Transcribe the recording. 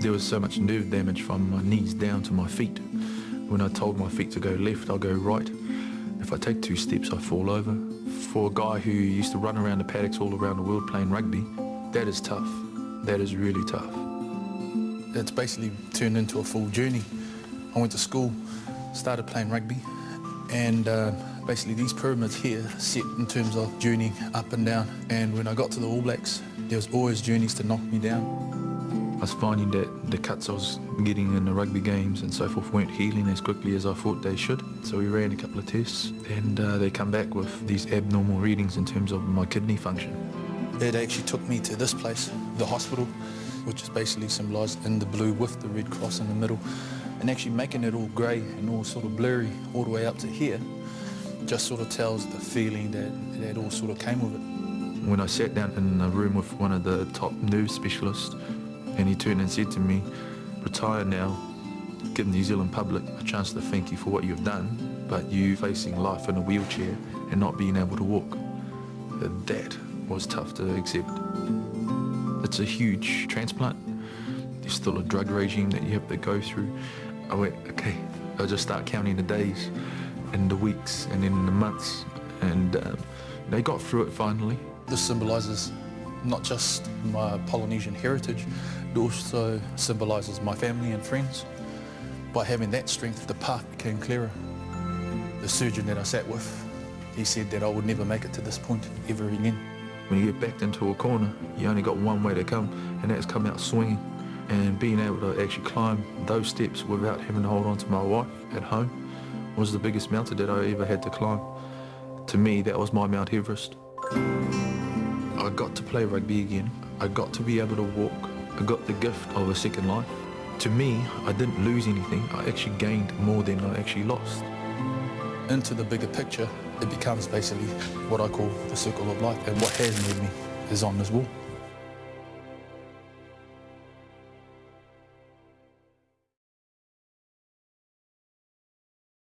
There was so much nerve damage from my knees down to my feet. When I told my feet to go left, I'll go right. If I take 2 steps, I fall over. For a guy who used to run around the paddocks all around the world playing rugby, that is tough. That is really tough. It's basically turned into a full journey. I went to school, started playing rugby, and basically these pyramids here set in terms of journeying up and down. And when I got to the All Blacks, there was always journeys to knock me down. I was finding that the cuts I was getting in the rugby games and so forth weren't healing as quickly as I thought they should. So we ran a couple of tests, and they come back with these abnormal readings in terms of my kidney function. It actually took me to this place, the hospital, which is basically symbolised in the blue with the red cross in the middle, and actually making it all grey and all sort of blurry all the way up to here just sort of tells the feeling that all sort of came with it. When I sat down in a room with one of the top nerve specialists, and he turned and said to me, retire now, give New Zealand public a chance to thank you for what you've done, but you facing life in a wheelchair and not being able to walk. That was tough to accept. It's a huge transplant. There's still a drug regime that you have to go through. I went, okay, I'll just start counting the days and the weeks and then the months, and they got through it finally. This symbolises not just my Polynesian heritage, it also symbolises my family and friends. By having that strength, the path became clearer. The surgeon that I sat with, he said that I would never make it to this point ever again. When you get backed into a corner, you only got one way to come, and that's come out swinging. And being able to actually climb those steps without having to hold on to my wife at home was the biggest mountain that I ever had to climb. To me, that was my Mount Everest. I got to play rugby again. I got to be able to walk. I got the gift of a second life. To me, I didn't lose anything. I actually gained more than I actually lost. Into the bigger picture, it becomes basically what I call the circle of life. And what has made me is on this wall.